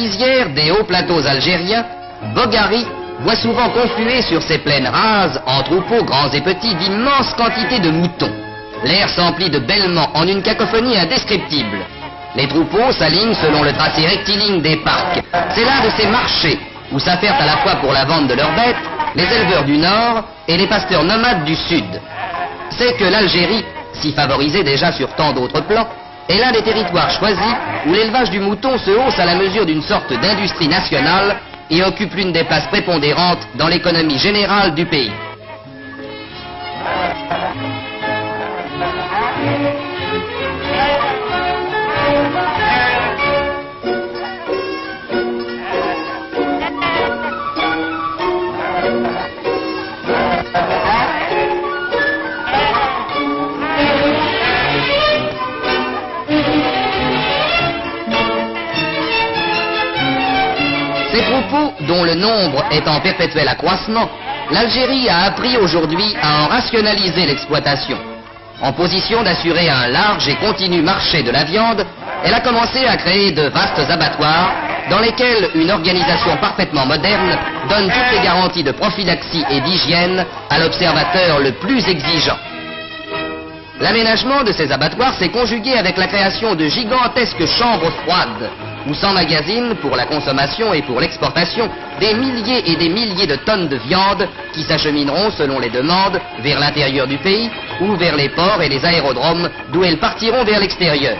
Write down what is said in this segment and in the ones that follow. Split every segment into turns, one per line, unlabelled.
lisière des hauts plateaux algériens, Boghari voit souvent confluer sur ces plaines rases, en troupeaux grands et petits, d'immenses quantités de moutons. L'air s'emplit de bêlements en une cacophonie indescriptible. Les troupeaux s'alignent selon le tracé rectiligne des parcs. C'est l'un de ces marchés où s'affairent à la fois pour la vente de leurs bêtes les éleveurs du nord et les pasteurs nomades du sud. C'est que l'Algérie, si favorisée déjà sur tant d'autres plans, est l'un des territoires choisis où l'élevage du mouton se hausse à la mesure d'une sorte d'industrie nationale et occupe l'une des places prépondérantes dans l'économie générale du pays. Ces troupeaux, dont le nombre est en perpétuel accroissement, l'Algérie a appris aujourd'hui à en rationaliser l'exploitation. En position d'assurer un large et continu marché de la viande, elle a commencé à créer de vastes abattoirs dans lesquels une organisation parfaitement moderne donne toutes les garanties de prophylaxie et d'hygiène à l'observateur le plus exigeant. L'aménagement de ces abattoirs s'est conjugué avec la création de gigantesques chambres froides où s'emmagasinent pour la consommation et pour l'exportation des milliers et des milliers de tonnes de viande qui s'achemineront selon les demandes vers l'intérieur du pays ou vers les ports et les aérodromes d'où elles partiront vers l'extérieur.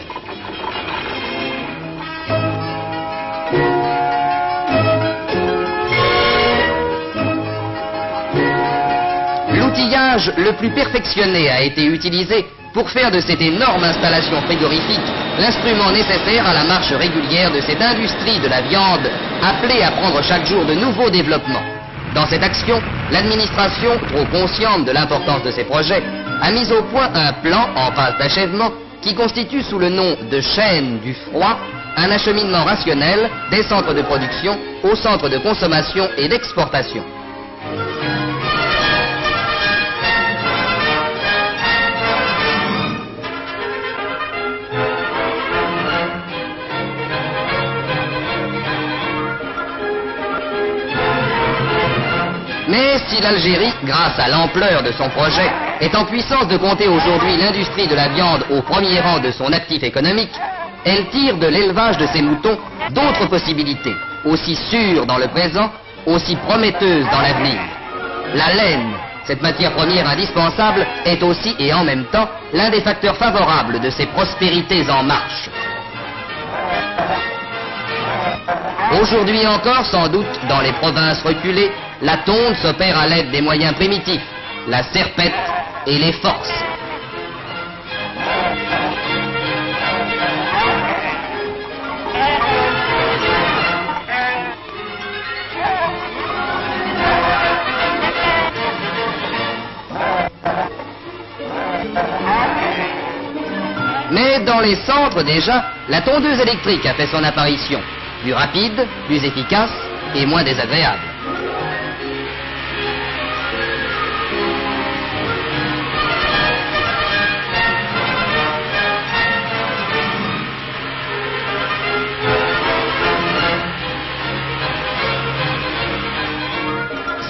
L'outillage le plus perfectionné a été utilisé pour faire de cette énorme installation frigorifique l'instrument nécessaire à la marche régulière de cette industrie de la viande appelée à prendre chaque jour de nouveaux développements. Dans cette action, l'administration, trop consciente de l'importance de ces projets, a mis au point un plan en phase d'achèvement qui constitue sous le nom de chaîne du froid un acheminement rationnel des centres de production aux centres de consommation et d'exportation. Mais si l'Algérie, grâce à l'ampleur de son projet, est en puissance de compter aujourd'hui l'industrie de la viande au premier rang de son actif économique, elle tire de l'élevage de ses moutons d'autres possibilités, aussi sûres dans le présent, aussi prometteuses dans l'avenir. La laine, cette matière première indispensable, est aussi et en même temps l'un des facteurs favorables de ces prospérités en marche. Aujourd'hui encore, sans doute, dans les provinces reculées, la tonte s'opère à l'aide des moyens primitifs, la serpette et les forces. Mais dans les centres déjà, la tondeuse électrique a fait son apparition, plus rapide, plus efficace et moins désagréable.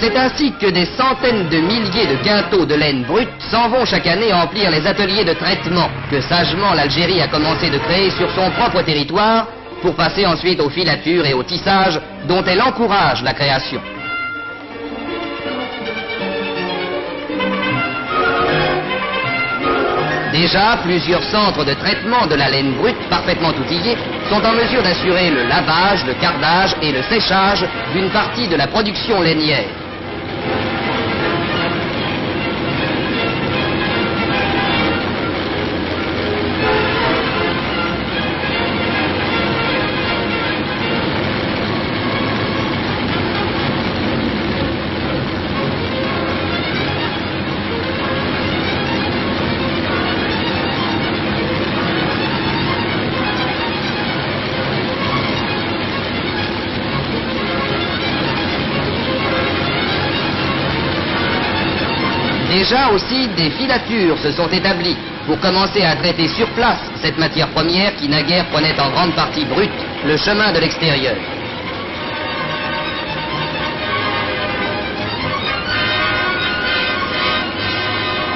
C'est ainsi que des centaines de milliers de quintaux de laine brute s'en vont chaque année emplir les ateliers de traitement que sagement l'Algérie a commencé de créer sur son propre territoire pour passer ensuite aux filatures et au tissage dont elle encourage la création. Déjà, plusieurs centres de traitement de la laine brute parfaitement outillés sont en mesure d'assurer le lavage, le cardage et le séchage d'une partie de la production lainière. Déjà aussi, des filatures se sont établies pour commencer à traiter sur place cette matière première qui naguère prenait en grande partie brute le chemin de l'extérieur.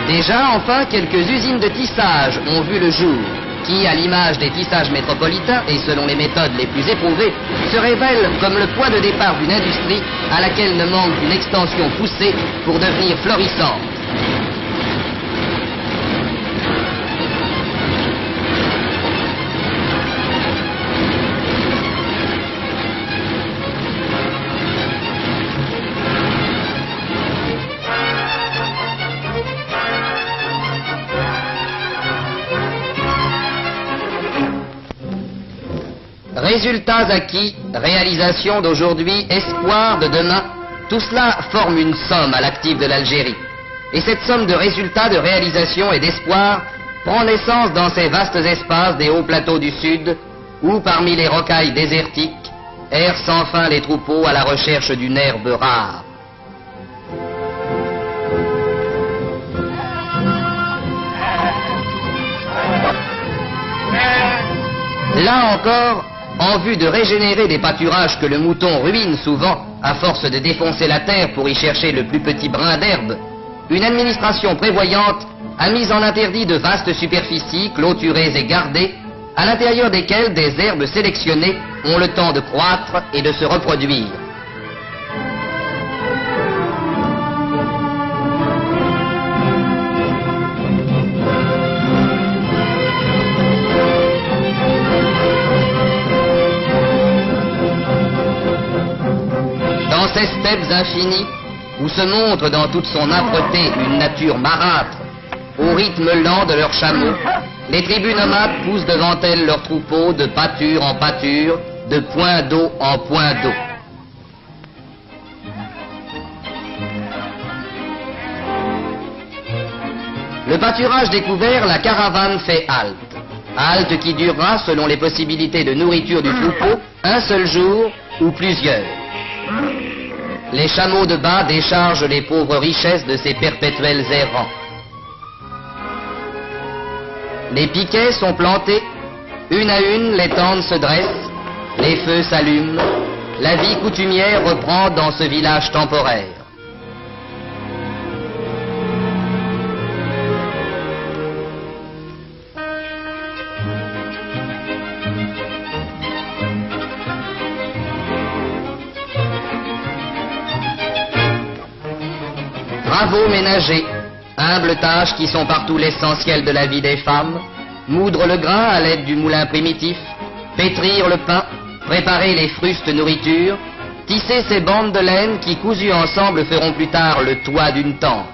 Déjà, enfin, quelques usines de tissage ont vu le jour, qui, à l'image des tissages métropolitains et selon les méthodes les plus éprouvées, se révèlent comme le point de départ d'une industrie à laquelle ne manque qu'une extension poussée pour devenir florissante. Résultats acquis, réalisations d'aujourd'hui, espoirs de demain, tout cela forme une somme à l'actif de l'Algérie. Et cette somme de résultats, de réalisations et d'espoirs prend naissance dans ces vastes espaces des hauts plateaux du Sud, où, parmi les rocailles désertiques, errent sans fin les troupeaux à la recherche d'une herbe rare. Là encore, en vue de régénérer des pâturages que le mouton ruine souvent à force de défoncer la terre pour y chercher le plus petit brin d'herbe, une administration prévoyante a mis en interdit de vastes superficies clôturées et gardées, à l'intérieur desquelles des herbes sélectionnées ont le temps de croître et de se reproduire. Ces steppes infinies, où se montre dans toute son âpreté une nature marâtre, au rythme lent de leurs chameaux, les tribus nomades poussent devant elles leurs troupeaux de pâture en pâture, de point d'eau en point d'eau. Le pâturage découvert, la caravane fait halte. Halte qui durera, selon les possibilités de nourriture du troupeau, un seul jour ou plusieurs. Les chameaux de bas déchargent les pauvres richesses de ces perpétuels errants. Les piquets sont plantés, une à une les tentes se dressent, les feux s'allument, la vie coutumière reprend dans ce village temporaire. Travaux ménagers, humbles tâches qui sont partout l'essentiel de la vie des femmes, moudre le grain à l'aide du moulin primitif, pétrir le pain, préparer les frustes nourritures, tisser ces bandes de laine qui, cousues ensemble, feront plus tard le toit d'une tente.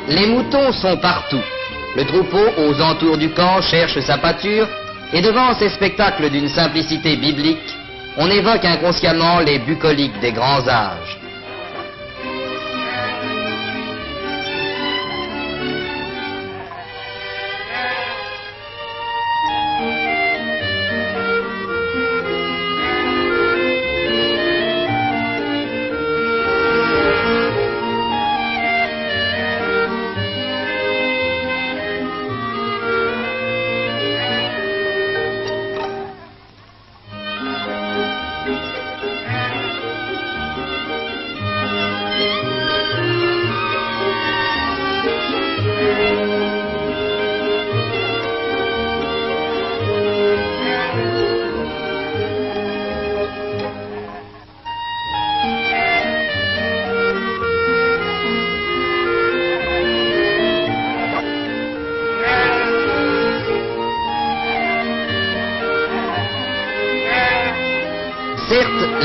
Les moutons sont partout. Le troupeau, aux entours du camp, cherche sa pâture, et devant ces spectacles d'une simplicité biblique, on évoque inconsciemment les bucoliques des grands âges.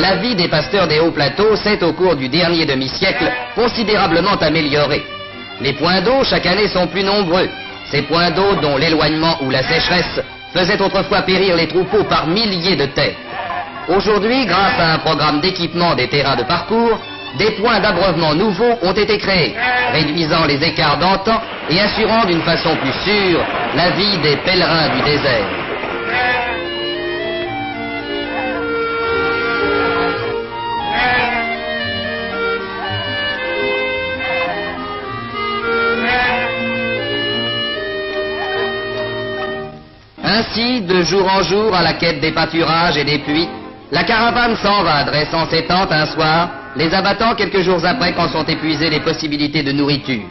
la vie des pasteurs des hauts plateaux s'est au cours du dernier demi-siècle considérablement améliorée. Les points d'eau chaque année sont plus nombreux. Ces points d'eau dont l'éloignement ou la sécheresse faisaient autrefois périr les troupeaux par milliers de têtes. Aujourd'hui, grâce à un programme d'équipement des terrains de parcours, des points d'abreuvement nouveaux ont été créés, réduisant les écarts d'antan et assurant d'une façon plus sûre la vie des pèlerins du désert. Ainsi, de jour en jour, à la quête des pâturages et des puits, la caravane s'en va, dressant ses tentes un soir, les abattant quelques jours après quand sont épuisées les possibilités de nourriture.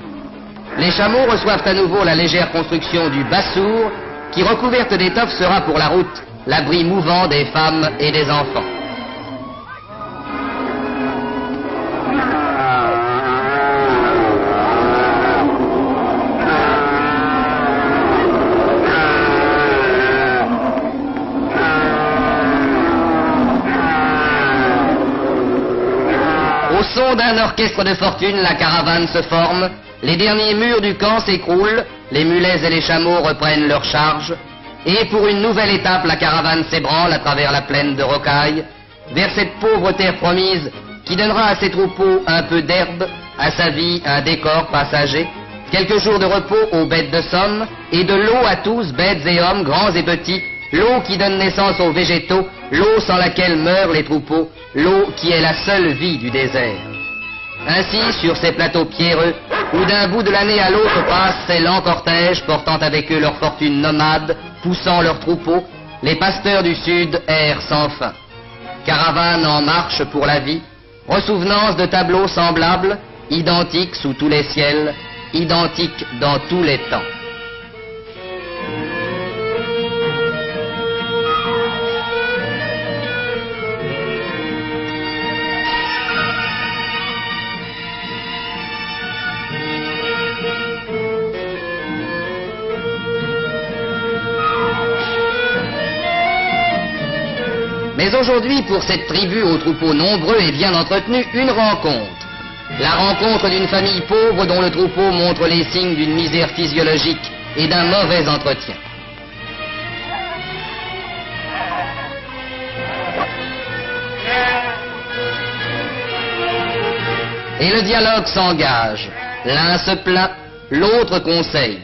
Les chameaux reçoivent à nouveau la légère construction du bassour, qui recouverte d'étoffe sera pour la route l'abri mouvant des femmes et des enfants. Au son d'un orchestre de fortune, la caravane se forme, les derniers murs du camp s'écroulent, les mulets et les chameaux reprennent leur charge, et pour une nouvelle étape, la caravane s'ébranle à travers la plaine de rocailles, vers cette pauvre terre promise qui donnera à ses troupeaux un peu d'herbe, à sa vie un décor passager, quelques jours de repos aux bêtes de somme, et de l'eau à tous, bêtes et hommes, grands et petits, l'eau qui donne naissance aux végétaux, l'eau sans laquelle meurent les troupeaux, l'eau qui est la seule vie du désert. Ainsi, sur ces plateaux pierreux, où d'un bout de l'année à l'autre passent ces lents cortèges portant avec eux leur fortune nomade, poussant leurs troupeaux, les pasteurs du Sud errent sans fin. Caravane en marche pour la vie, ressouvenance de tableaux semblables, identiques sous tous les ciels, identiques dans tous les temps. Mais aujourd'hui, pour cette tribu aux troupeaux nombreux et bien entretenus, une rencontre. La rencontre d'une famille pauvre dont le troupeau montre les signes d'une misère physiologique et d'un mauvais entretien. Et le dialogue s'engage. L'un se plaint, l'autre conseille.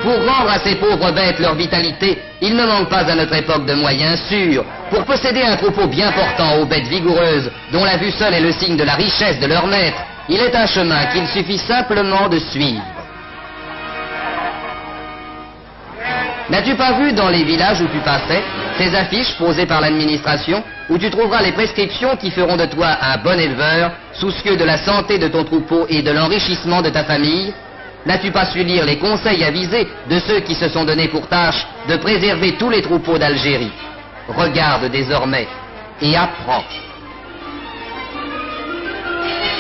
Pour rendre à ces pauvres bêtes leur vitalité, il ne manque pas à notre époque de moyens sûrs. Pour posséder un troupeau bien portant aux bêtes vigoureuses, dont la vue seule est le signe de la richesse de leur maître, il est un chemin qu'il suffit simplement de suivre. N'as-tu pas vu dans les villages où tu passais ces affiches posées par l'administration où tu trouveras les prescriptions qui feront de toi un bon éleveur, soucieux de la santé de ton troupeau et de l'enrichissement de ta famille? N'as-tu pas su lire les conseils avisés de ceux qui se sont donnés pour tâche de préserver tous les troupeaux d'Algérie? Regarde désormais et apprends.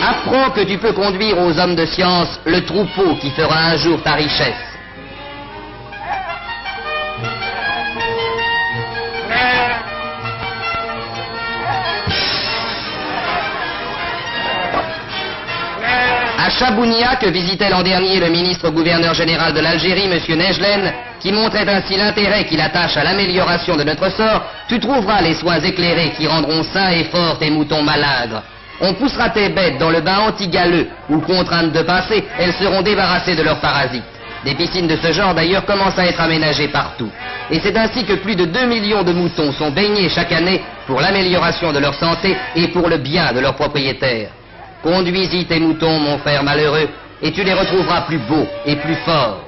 Apprends que tu peux conduire aux hommes de science le troupeau qui fera un jour ta richesse. À Chabounia, que visitait l'an dernier le ministre-gouverneur général de l'Algérie, M. Nejlen, qui montrait ainsi l'intérêt qu'il attache à l'amélioration de notre sort, tu trouveras les soins éclairés qui rendront sains et forts tes moutons malingres. On poussera tes bêtes dans le bain anti-galeux, où, contraintes de passer, elles seront débarrassées de leurs parasites. Des piscines de ce genre, d'ailleurs, commencent à être aménagées partout. Et c'est ainsi que plus de 2 millions de moutons sont baignés chaque année pour l'amélioration de leur santé et pour le bien de leurs propriétaires. Conduis-y tes moutons, mon frère malheureux, et tu les retrouveras plus beaux et plus forts.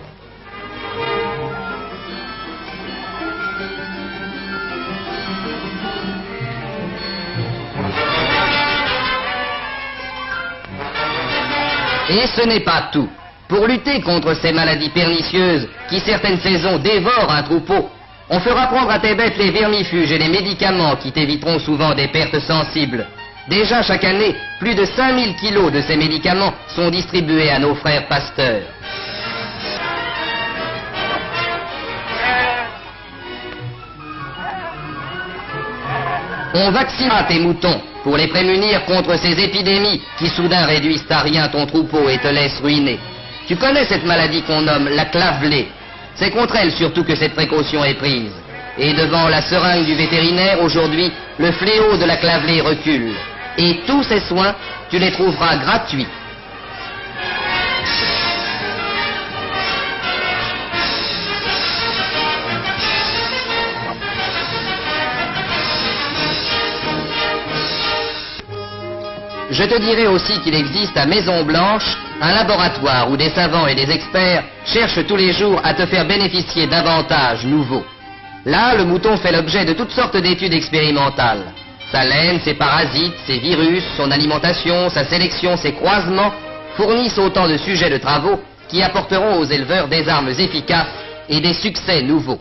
Et ce n'est pas tout. Pour lutter contre ces maladies pernicieuses qui certaines saisons dévorent un troupeau, on fera prendre à tes bêtes les vermifuges et les médicaments qui t'éviteront souvent des pertes sensibles. Déjà chaque année, plus de 5000 kilos de ces médicaments sont distribués à nos frères pasteurs. On vaccinera tes moutons pour les prémunir contre ces épidémies qui soudain réduisent à rien ton troupeau et te laissent ruiner. Tu connais cette maladie qu'on nomme la clavelée. C'est contre elle surtout que cette précaution est prise. Et devant la seringue du vétérinaire, aujourd'hui, le fléau de la clavelée recule. Et tous ces soins, tu les trouveras gratuits. Je te dirai aussi qu'il existe à Maison Blanche un laboratoire où des savants et des experts cherchent tous les jours à te faire bénéficier d'avantages nouveaux. Là, le mouton fait l'objet de toutes sortes d'études expérimentales. Sa laine, ses parasites, ses virus, son alimentation, sa sélection, ses croisements fournissent autant de sujets de travaux qui apporteront aux éleveurs des armes efficaces et des succès nouveaux.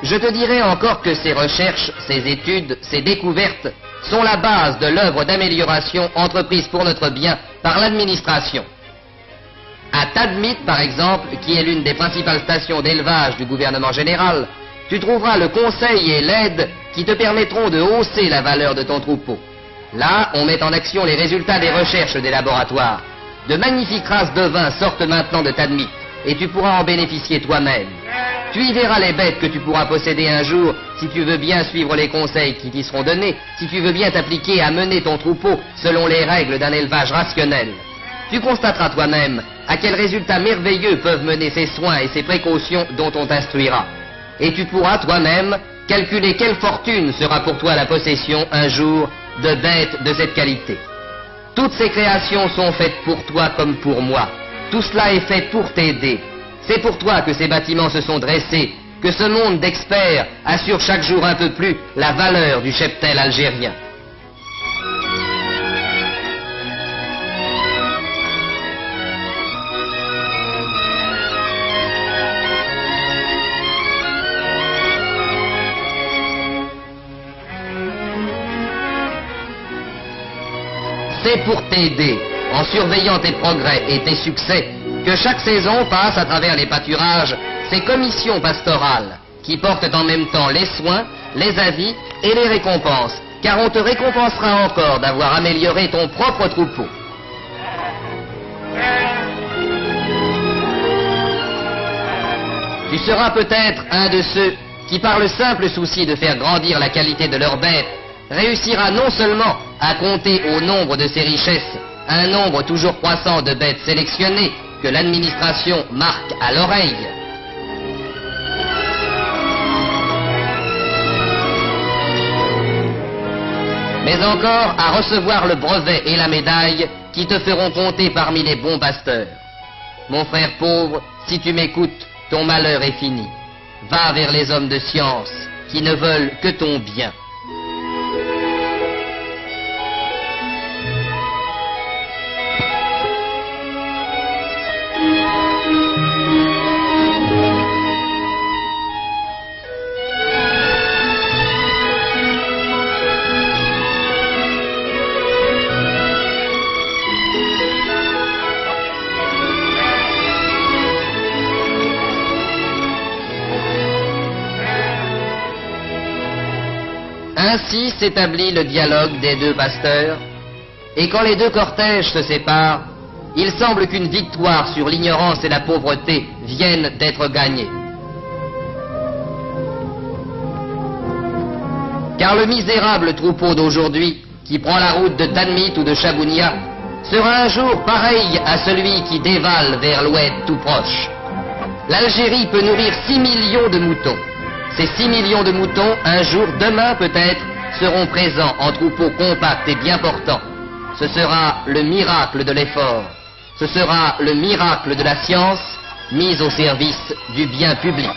Je te dirai encore que ces recherches, ces études, ces découvertes sont la base de l'œuvre d'amélioration entreprise pour notre bien par l'administration. À Tadmit, par exemple, qui est l'une des principales stations d'élevage du gouvernement général, tu trouveras le conseil et l'aide qui te permettront de hausser la valeur de ton troupeau. Là, on met en action les résultats des recherches des laboratoires. De magnifiques races de vin sortent maintenant de Tadmit, et tu pourras en bénéficier toi-même. Tu y verras les bêtes que tu pourras posséder un jour si tu veux bien suivre les conseils qui t'y seront donnés, si tu veux bien t'appliquer à mener ton troupeau selon les règles d'un élevage rationnel. Tu constateras toi-même à quels résultats merveilleux peuvent mener ces soins et ces précautions dont on t'instruira. Et tu pourras toi-même calculer quelle fortune sera pour toi la possession un jour de bêtes de cette qualité. Toutes ces créations sont faites pour toi comme pour moi. Tout cela est fait pour t'aider. C'est pour toi que ces bâtiments se sont dressés, que ce monde d'experts assure chaque jour un peu plus la valeur du cheptel algérien. C'est pour t'aider, en surveillant tes progrès et tes succès, que chaque saison passe à travers les pâturages ces commissions pastorales qui portent en même temps les soins, les avis et les récompenses, car on te récompensera encore d'avoir amélioré ton propre troupeau. Tu seras peut-être un de ceux qui, par le simple souci de faire grandir la qualité de leurs bêtes, réussira non seulement à compter au nombre de ses richesses un nombre toujours croissant de bêtes sélectionnées que l'administration marque à l'oreille, mais encore à recevoir le brevet et la médaille qui te feront compter parmi les bons pasteurs. Mon frère pauvre, si tu m'écoutes, ton malheur est fini. Va vers les hommes de science qui ne veulent que ton bien. Ainsi s'établit le dialogue des deux pasteurs, et quand les deux cortèges se séparent, il semble qu'une victoire sur l'ignorance et la pauvreté vienne d'être gagnée. Car le misérable troupeau d'aujourd'hui, qui prend la route de Tadmit ou de Chabounia, sera un jour pareil à celui qui dévale vers l'oued tout proche. L'Algérie peut nourrir 6 millions de moutons. Ces 6 millions de moutons, un jour, demain peut-être, seront présents en troupeaux compacts et bien portants. Ce sera le miracle de l'effort. Ce sera le miracle de la science mise au service du bien public.